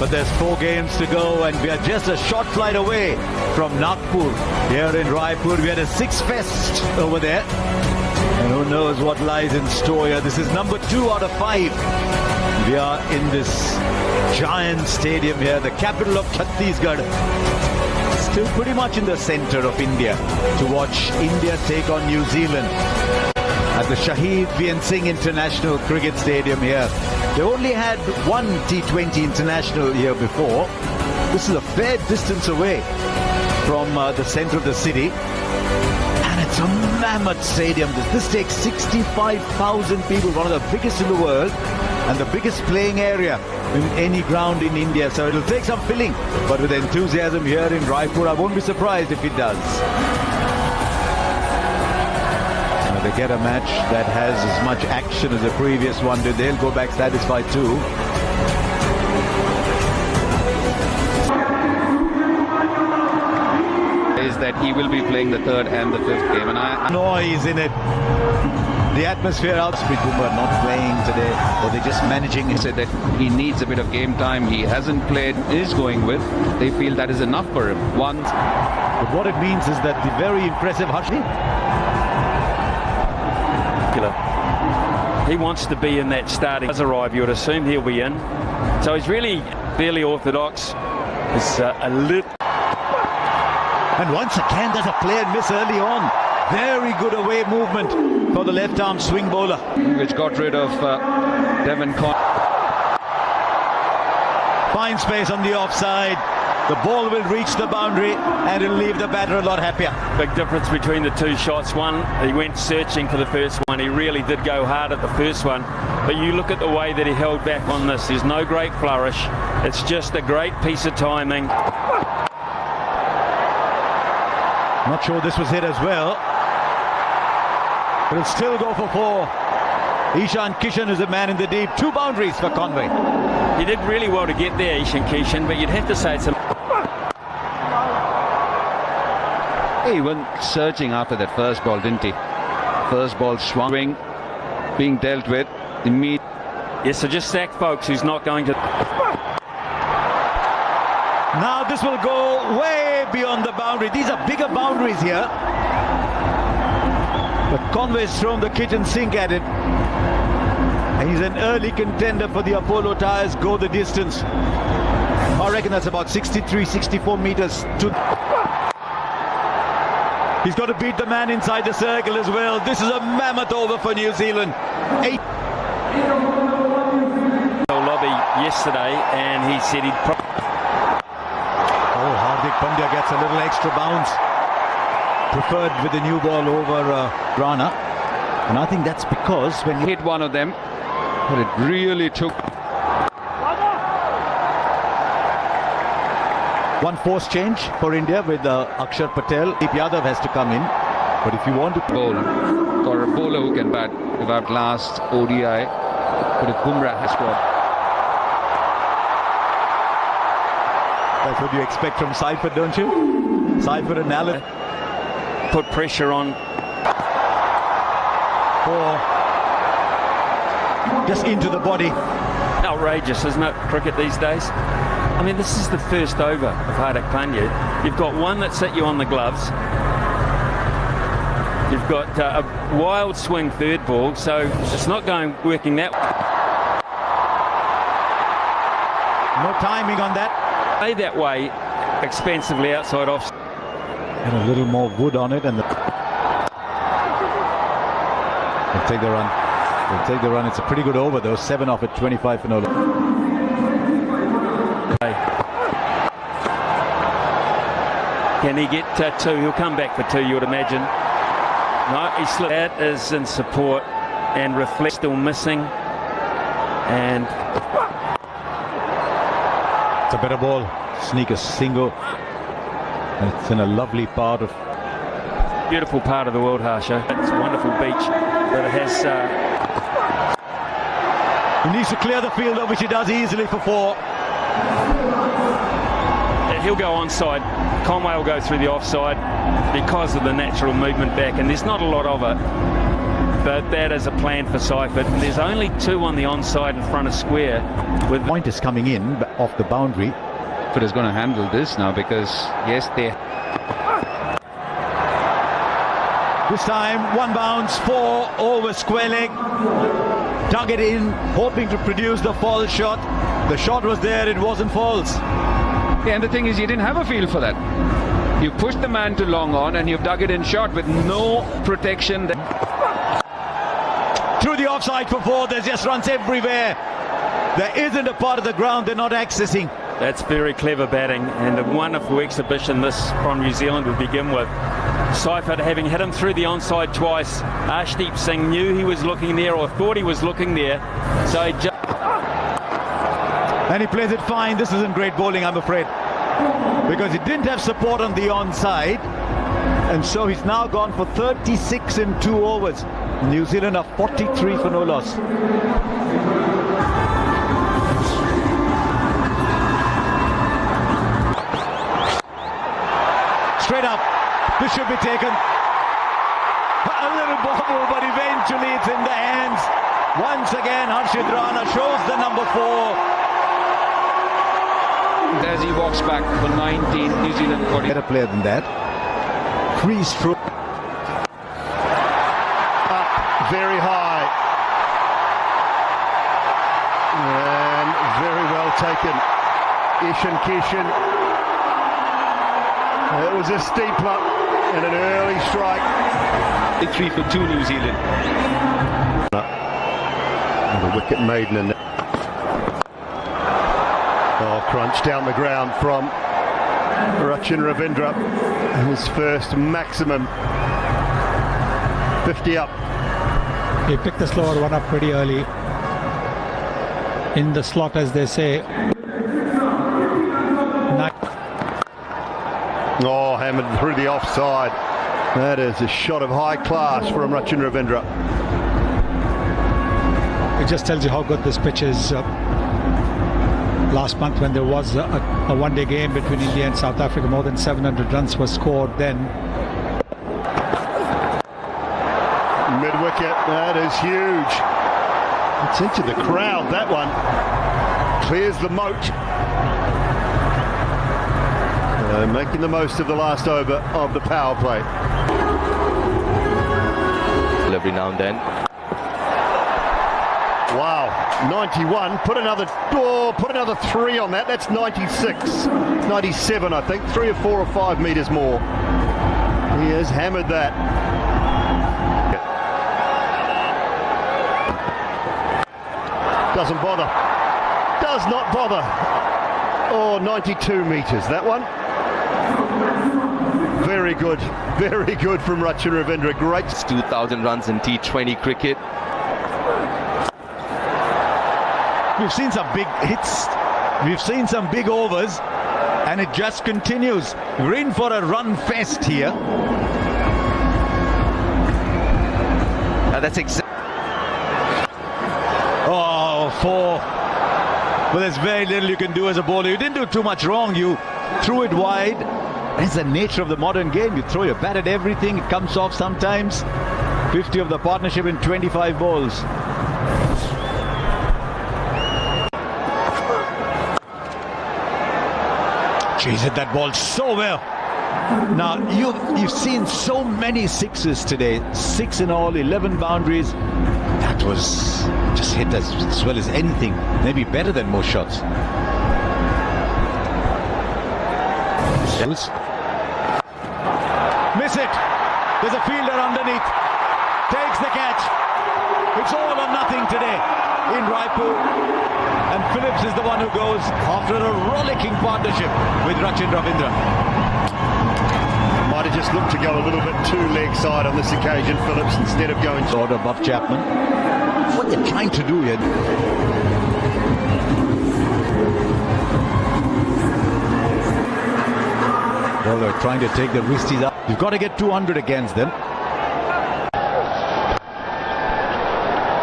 but there's 4 games to go and we are just a short flight away from Nagpur. Here in Raipur, we had a 6 fest over there. And who knows what lies in store here. This is number 2 out of 5. We are in this giant stadium here, the capital of Chhattisgarh. Still pretty much in the center of India to watch India take on New Zealand at the Shahid Veer Singh International Cricket Stadium here. They only had one T20 international here before. This is a fair distance away from the center of the city. And it's a mammoth stadium. This takes 65,000 people, one of the biggest in the world and the biggest playing area in any ground in India. So it'll take some filling, but with enthusiasm here in Raipur, I won't be surprised if it does. They get a match that has as much action as the previous one did. They'll go back satisfied too. Is that he will be playing the 3rd and the 5th game, and noise in it. The atmosphere out. Bumrah not playing today, or they're just managing. He said that he needs a bit of game time. He hasn't played. Is going with. They feel that is enough for him. But what it means is that the very impressive Hashi. He wants to be in that starting. Has arrived, you would assume he'll be in. So he's really fairly orthodox. It's a little. And once again, there's a play and miss early on. Very good away movement for the left-arm swing bowler, which got rid of Devon Conway. Fine space on the offside. The ball will reach the boundary and it'll leave the batter a lot happier. Big difference between the 2 shots. One, he went searching for the first one. He really did go hard at the first one. But you look at the way that he held back on this. There's no great flourish. It's just a great piece of timing. Not sure this was hit as well. But it'll still go for 4. Ishan Kishan is a man in the deep. 2 boundaries for Conway. He did really well to get there, Ishan Kishan, but you'd have to say it's a... He went surging after that first ball, didn't he? First ball swung, being dealt with. Yes, so just sack folks who's not going to... Now this will go way beyond the boundary. These are bigger boundaries here. But Conway's thrown the kitchen sink at it. And he's an early contender for the Apollo Tyres Go the Distance. I reckon that's about 63, 64 meters to... He's got to beat the man inside the circle as well. This is a mammoth over for New Zealand. 8. Lobby yesterday, and he said he'd... Hardik Pandya gets a little extra bounce. Preferred with the new ball over Rana. And I think that's because when he hit one of them, but it really took... One force change for India with Akshar Patel. Deep Yadav has to come in. But if you want to bowl or a bowler who can bat without last ODI, but if Bumrah has scored. That's what you expect from Seifert, don't you? Seifert and Allen. Put pressure on. Or just into the body. Outrageous, isn't it, cricket these days? I mean, this is the first over of Hardik Pandya. You've got one that's hit you on the gloves. You've got a wild swing 3rd ball, so it's not working that way. No timing on that. Play that way expensively outside off. And a little more wood on it, and they'll take the run. They'll take the run. It's a pretty good over though. 7 off at 25 for no. Can he get 2? He'll come back for 2, you would imagine. No, he slipped. That is in support and reflect still missing. And it's a better ball. Sneak a single. And it's in a lovely part of... Beautiful part of the world, Harsha. It's a wonderful beach, but it has... He needs to clear the field, which he does easily for 4. He'll go onside. Conway will go through the offside because of the natural movement back, and there's not a lot of it. but that is a plan for Seifert. There's only 2 on the onside in front of square. With Point is coming in off the boundary. But is going to handle this now because, yes, they... This time, one bounce, 4 over square leg. Dug it in, hoping to produce the false shot. The shot was there, it wasn't false. Yeah, and the thing is, you didn't have a feel for that. You pushed the man to long on and you've dug it in short with no protection. Through the offside for 4, there's just runs everywhere. There isn't a part of the ground they're not accessing. That's very clever batting and a wonderful exhibition this from New Zealand to begin with. Seifert having hit him through the onside twice. Arshdeep Singh knew he was looking there or thought he was looking there. So And he plays it fine. This isn't great bowling, I'm afraid, because he didn't have support on the onside, and so he's now gone for 36 in 2 overs. New Zealand are 43 for no loss. Straight up, this should be taken. A little bobble, but eventually it's in the hands. Once again, Harshit Rana shows the number 4. As he walks back for 19, New Zealand 40. Better player than that. Free stroke. Up very high. And very well taken. Ishan Kishan. It was a steeper and an early strike. 3 for 2 New Zealand. And the wicket maiden in there. Oh, crunch down the ground from Rachin Ravindra. His first maximum. 50 up. He picked the slower one up pretty early. In the slot, as they say. Oh, hammered through the offside. That is a shot of high class from Rachin Ravindra. It just tells you how good this pitch is. Last month when there was a one-day game between India and South Africa, more than 700 runs were scored then. Mid-wicket, that is huge. It's into the crowd, that one. Clears the moat. Making the most of the last over of the power play. Every now and then. Wow, 91. Put another 3 on that. That's 96, 97, I think. 3 or 4 or 5 meters more. He has hammered that. Doesn't bother. Does not bother. Oh, 92 meters. That one. Very good from Rachin Ravindra. Great. 2,000 runs in T20 cricket. We've seen some big hits, we've seen some big overs, and it just continues. We're in for a run fest here. That's exactly. Oh, 4. Well, there's very little you can do as a bowler. You didn't do too much wrong. You threw it wide. That's the nature of the modern game. You throw your bat at everything. It comes off sometimes. 50 of the partnership in 25 balls. Jeez, hit that ball so well. Now, you've seen so many sixes today. 6 in all, 11 boundaries. That was just hit as well as anything. Maybe better than most shots. Miss it. There's a fielder underneath. Takes the catch. It's all or nothing today in Raipur. And Phillips is the one who goes after a rollicking partnership with Rachin Ravindra. Might have just looked to go a little bit too leg side on this occasion, Phillips, instead of going Sort above Chapman. What they're trying to do here. Well, they're trying to take the wristies up. You've got to get 200 against them.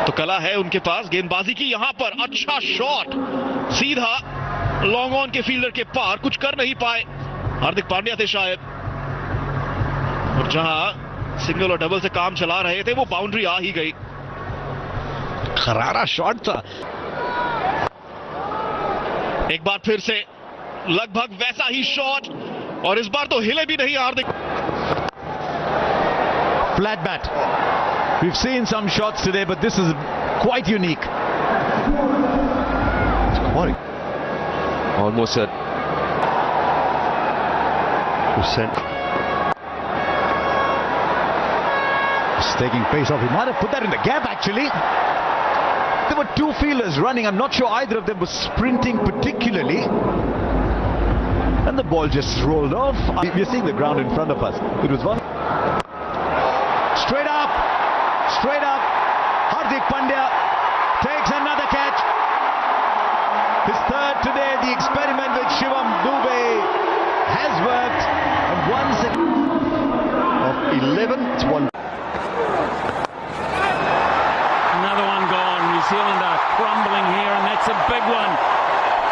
तो कला है उनके पास गेंदबाजी की यहां पर अच्छा shot सीधा लॉन्ग ऑन के फील्डर के पार कुछ कर नहीं पाए हार्दिक पांड्या थे शायद और जहां सिंगल और डबल से काम चला रहे थे, वो बाउंड्री आ ही गई। खरारा शॉट था। एक बार फिर से लगभग वैसा ही शॉट, और इस बार तो हिले भी नहीं हार्दिक। Flat bat. We've seen some shots today, but this is quite unique. Almost a Percent. He's taking pace off. He might have put that in the gap actually. There were two fielders running. I'm not sure either of them was sprinting particularly. And the ball just rolled off. We're seeing the ground in front of us. It was one. Straight up. Hardik Pandya takes another catch. His third today. The experiment with Shivam Dubey has worked. And once Of 11, it's one. Another one gone. New Zealand are crumbling here, and that's a big one.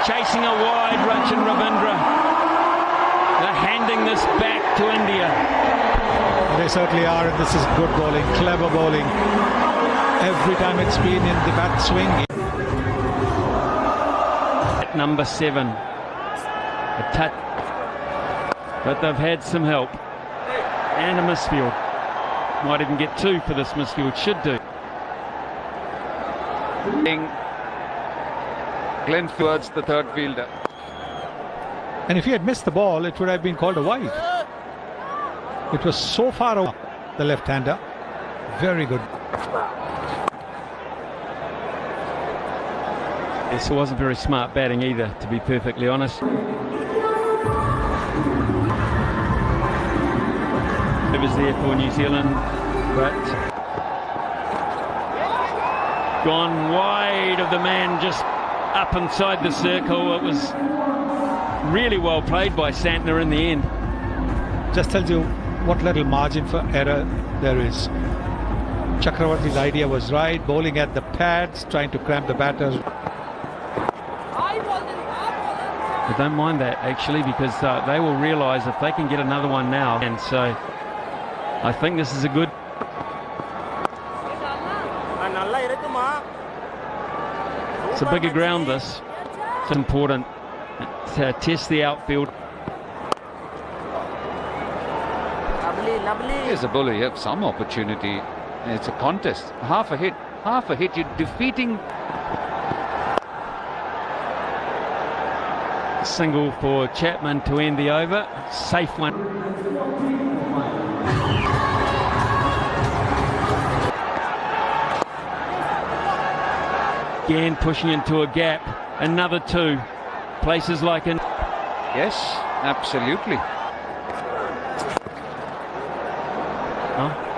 Chasing a wide, Rachin Ravindra. They're handing this back to India. They certainly are, and this is good bowling, clever bowling. Every time it's been in the bat swing. At number 7. A touch. But they've had some help. And a misfield. Might even get 2 for this misfield. Should do. Glenn towards the third fielder. And if he had missed the ball, it would have been called a wide. It was so far away, the left-hander. Very good. This wasn't very smart batting either, to be perfectly honest. It was there for New Zealand, but gone wide of the man just up inside the circle. It was really well played by Santner in the end. Just tells you what little margin for error there is. Chakravarti's idea was right, bowling at the pads, trying to cramp the batters. I don't mind that actually, because they will realise if they can get another one now, and so I think this is a good. It's a bigger ground, this. It's important to test the outfield. As a bowler, you have some opportunity. It's a contest. Half a hit. You're defeating. Single for Chapman to end the over. Safe one. Again pushing into a gap. Another 2. Places like in. Yes, absolutely.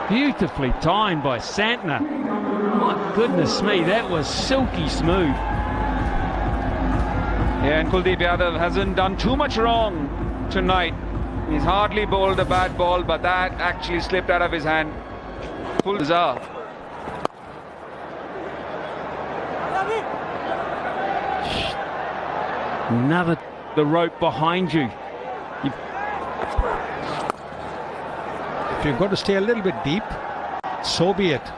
Beautifully timed by Santner. My goodness me, that was silky smooth. Yeah, and Kuldeep Yadav hasn't done too much wrong tonight. He's hardly bowled a bad ball, but that actually slipped out of his hand. Full bizarre. Another the rope behind you. If you've got to stay a little bit deep, so be it.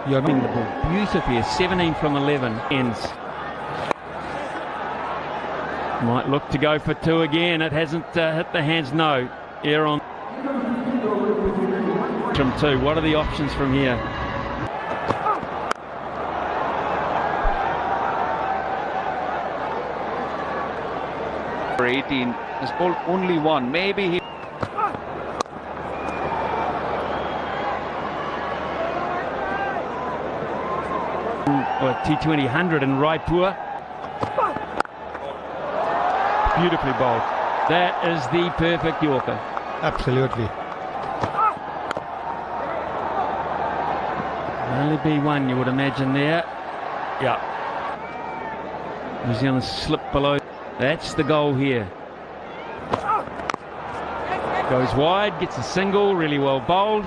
You're in the ball beautifully. 17 from 11 ends. Might look to go for 2 again. It hasn't hit the hands. No. Air on. From 2. What are the options from here? For 18, has bowled only 1. Maybe he. T20 100 in Raipur. Beautifully bowled. That is the perfect Yorker. Absolutely. Only be 1, you would imagine there. Yeah. New Zealand slipped below. That's the goal here. Goes wide, gets a single, really well bowled.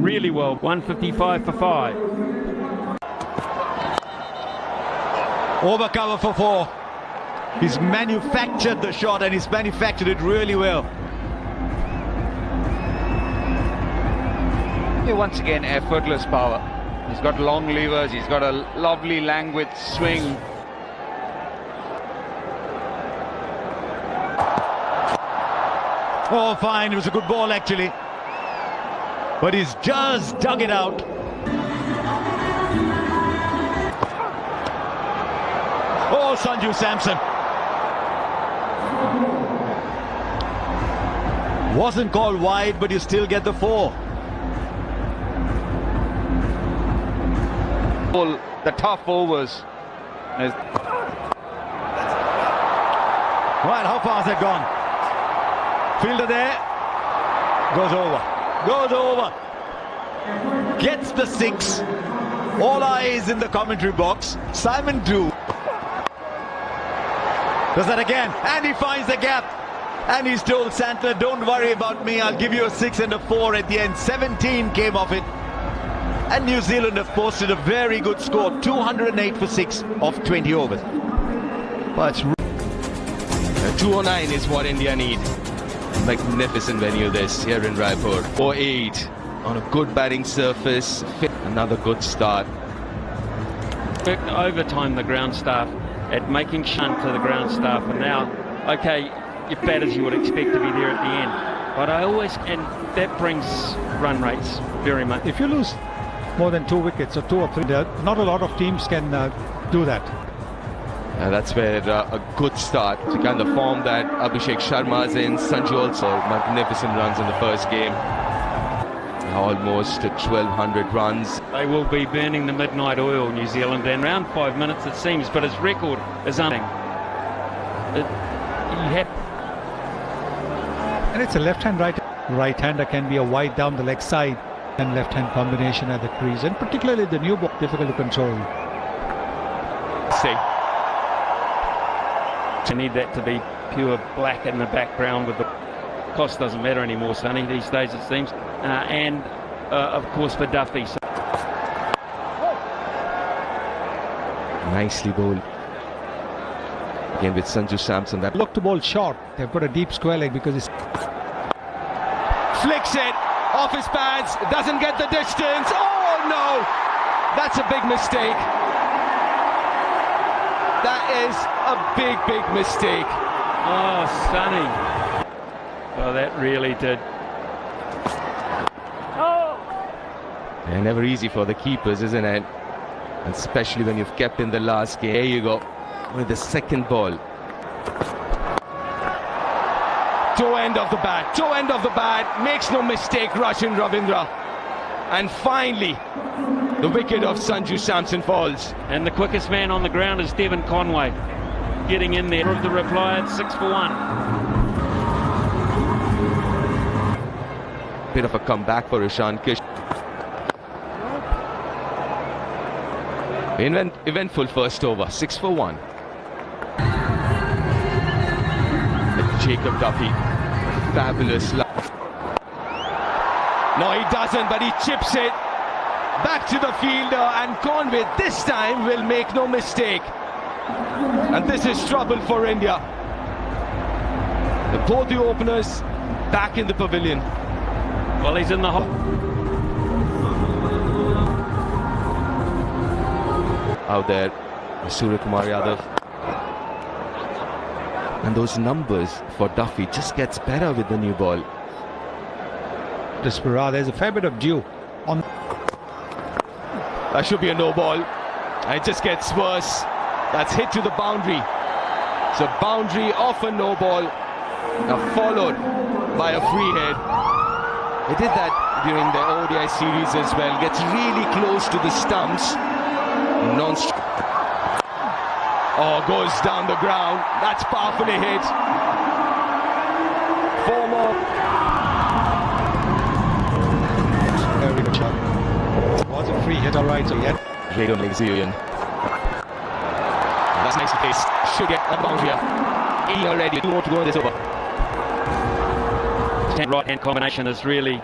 Really well. 155 for 5. Over cover for 4. He's manufactured the shot, and he's manufactured it really well. Once again, effortless power. He's got long levers, he's got a lovely languid swing. Oh, fine. It was a good ball, actually. But he's just dug it out. Oh, Sanju Samson. Wasn't called wide, but you still get the 4. The tough overs. Right, how far has it gone? Fielder there. Goes over. Goes over. Gets the 6. All eyes in the commentary box. Simon Dew does that again. And he finds the gap. And he's told Santner, don't worry about me. I'll give you a 6 and a 4 at the end. 17 came off it. And New Zealand have posted a very good score. 208 for 6 of 20 overs. But it's 209 is what India need. Magnificent venue this here in Raipur. 4-8 on a good batting surface. Another good start. Overtime the ground staff at making shunt to the ground staff, and now, okay, your batters you would expect to be there at the end. But and that brings run rates very much. If you lose more than 2 wickets or 2 or 3, not a lot of teams can do that. That's where a good start to kind of form that Abhishek Sharma's in. Sanju also magnificent runs in the first game. Almost 1,200 runs. They will be burning the midnight oil, New Zealand, and around 5 minutes it seems, but his record is unending. And it's a left-hand, right-hander can be a wide down the leg side and left-hand combination at the crease, and particularly the new ball, difficult to control. See. You need that to be pure black in the background. With the cost doesn't matter anymore, Sonny, these days it seems. And of course for Duffy. So Nicely bowled. Again with Sanju Samson. That Look to bowl short. They've got a deep square leg because it's Flicks it off his pads, doesn't get the distance. Oh no! That's a big mistake. That is a big mistake. oh, Sonny. Well, that really did. And never easy for the keepers, isn't it? Especially when you've kept in the last game. There you go with the second ball. Toe end of the bat, makes no mistake, Rachin Ravindra. And finally, the wicket of Sanju Samson falls. And the quickest man on the ground is Devon Conway, getting in there. Of the reply at 6 for 1. Bit of a comeback for Ishan Kish. Eventful first over, 6 for 1. Jacob Duffy, fabulous. No, he doesn't, but he chips it back to the fielder, and Conway this time will make no mistake. And this is trouble for India. Both the openers back in the pavilion. Well, he's in the hole. Out there, Surya Kumar Yadav. And those numbers for Duffy just gets better with the new ball. Despera. There's a fair bit of dew on. That should be a no ball. And it just gets worse. That's hit to the boundary. So boundary off a no ball. Now followed by a free hit. They did that during the ODI series as well. Gets really close to the stumps. Oh, goes down the ground. That's powerfully hit. 4 more. Very good shot. Was a free hit, all right. So yeah. That's nicely placed. Should get a boundary here. 80 already. 2 more to go in this over. Right hand combination is really.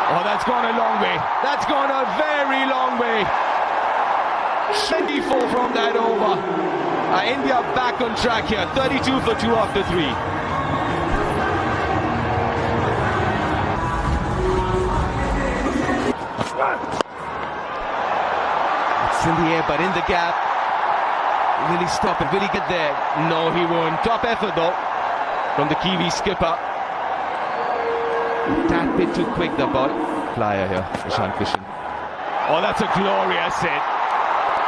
Oh, that's gone a long way. That's gone a very long way. 24 from that over. India back on track here. 32 for 2 after 3. It's in the air, but in the gap. Will he stop it? Will he get there? No, he won't. Top effort though from the Kiwi skipper. That bit too quick, the ball. Flyer here, Ishan Kishan. Oh, that's a glorious hit.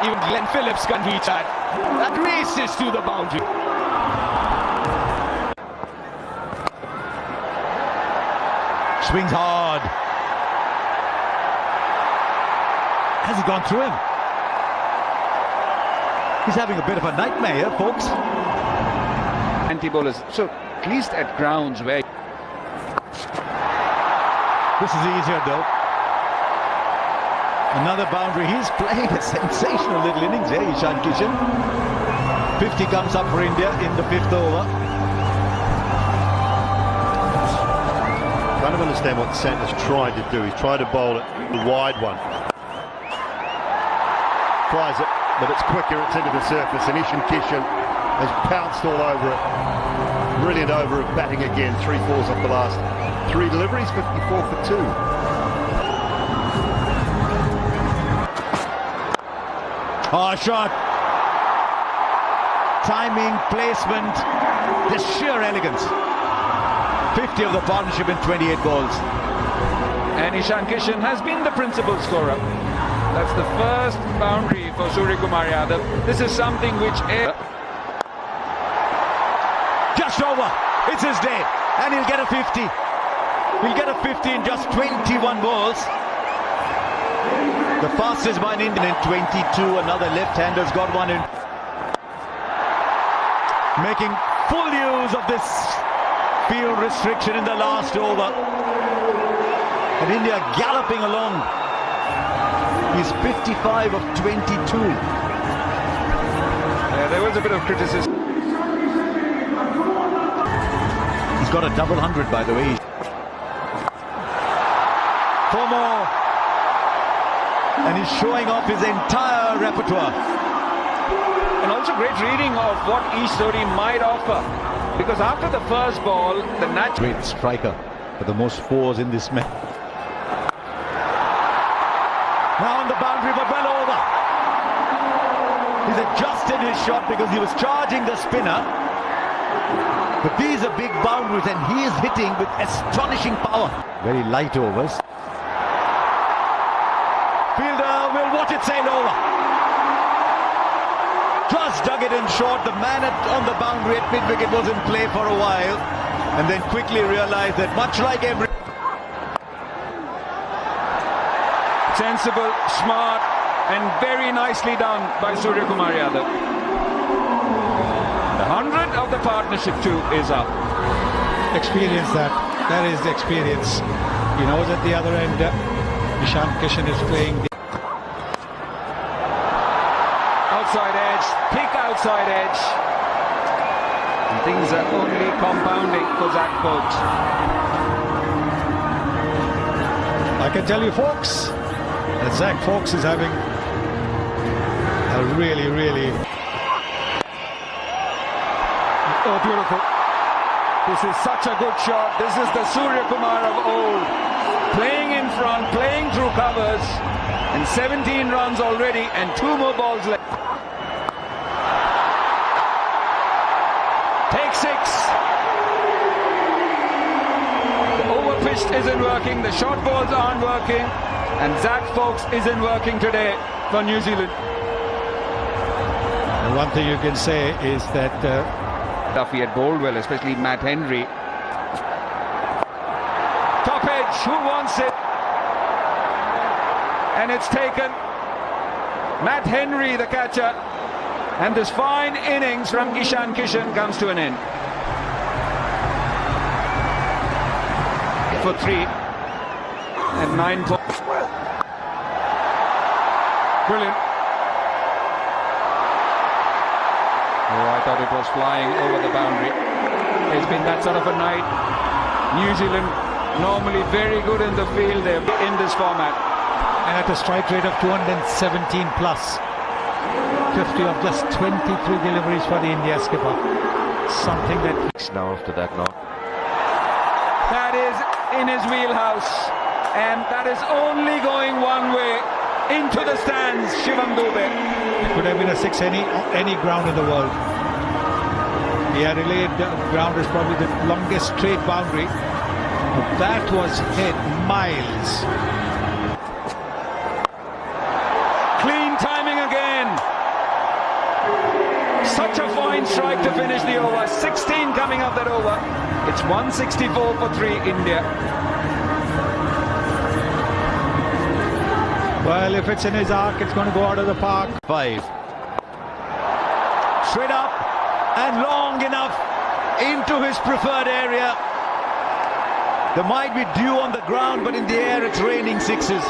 Even Glenn Phillips can reach that. That races to the boundary. Swings hard. Has he gone through him? He's having a bit of a nightmare here, folks. Anti-bowlers, so at least at grounds where This is easier though. Another boundary. He's playing a sensational little innings here, Ishan Kishan. 50 comes up for India in the 5th over. Kind of understand what Santner's tried to do. He's tried to bowl it, the wide one. Tries it, but it's quicker, it's into the surface, and Ishan Kishan has pounced all over it. Brilliant over of batting again, 3 fours off the last 3 deliveries, 54 for 2. Oh, shot. Timing, placement, just sheer elegance. 50 of the partnership in 28 balls. and Ishan Kishan has been the principal scorer. That's the first boundary for Suryakumar Yadav. This is something which just over. It's his day, and he'll get a 50. He'll get a 50 in just 21 balls. The fastest by an Indian in 22. Another left-hander's got one in. Making full use of this field restriction in the last over. And India galloping along. He's 55 of 22. there was a bit of criticism. He's got a double 100, by the way. 4 more. And he's showing off his entire repertoire. And also great reading of what each story might offer. Because after the first ball, the natural... Great striker for the most 4s in this match. Now on the boundary, but well over. He's adjusted his shot because he was charging the spinner. But these are big boundaries and he is hitting with astonishing power. Very light overs. Fielder will watch it sail over. Just dug it in short. The man on the boundary at mid-wicket was in play for a while and then quickly realized that much like every... Sensible, smart and very nicely done by Suryakumar Yadav. The 100 of the partnership too is up. Experience that. That is the experience. He knows at the other end, Ishan Kishan is playing. Outside edge, thick outside edge. And things are only compounding for Zach Fox. I can tell you, folks, that Zach Fox is having a really... Oh, beautiful. This is such a good shot. This is the Suryakumar of old. Playing in front, playing through covers. And 17 runs already and 2 more balls left. Take 6. The overpitched isn't working. The short balls aren't working. And Zach Fox isn't working today for New Zealand. And one thing you can say is that Duffy had bowled well, especially Matt Henry. Top edge, who wants it? And it's taken. Matt Henry, the catcher. And this fine innings from Ishan Kishan comes to an end. For 3 and 9 points. Brilliant. Oh, I thought it was flying over the boundary. It's been that sort of a night. New Zealand normally very good in the field. They're in this format. and at a strike rate of 217 plus. 50 of just 23 deliveries for the India skipper. Something that... Now after that knock. That is in his wheelhouse. And that is only going one way. into the stands, Shivam Dube. It could have been a six any ground in the world. He had relayed the ground is probably the longest straight boundary. But that was hit miles. Clean timing again. Such a fine strike to finish the over. 16 coming up that over. It's 164 for 3 India. Well, if it's in his arc, it's going to go out of the park. 5. Straight up and long enough into his preferred area. There might be dew on the ground, but in the air it's raining sixes.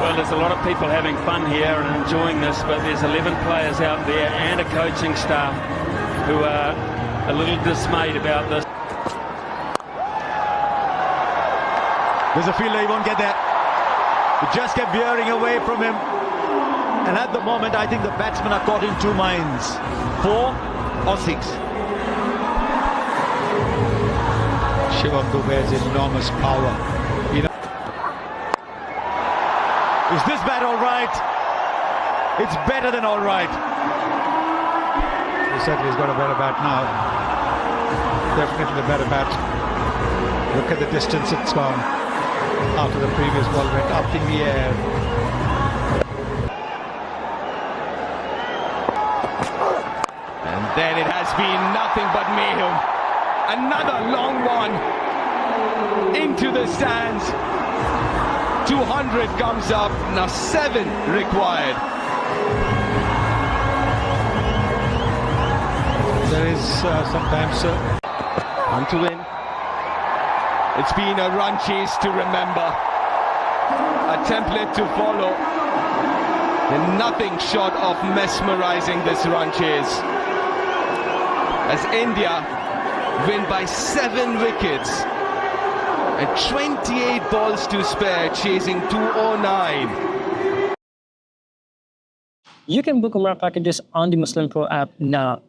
Well, there's a lot of people having fun here and enjoying this, but there's 11 players out there and a coaching staff who are a little dismayed about this. There's a fielder, he won't get there. He just kept veering away from him. And at the moment, I think the batsmen are caught in two minds. 4 or 6. Shivam Dube has enormous power. Is this bat all right? It's better than all right. He certainly has got a better bat now. Definitely a better bat. Look at the distance it's gone after the previous ball went up in the air. And then it has been nothing but mayhem. Another long one into the stands. 200 comes up, now 7 required. There is sometimes On to win. It's been a run chase to remember. A template to follow. And nothing short of mesmerizing this run chase. As India win by 7 wickets. And 28 balls to spare, chasing 209. You can book Umrah packages on the Muslim Pro app now.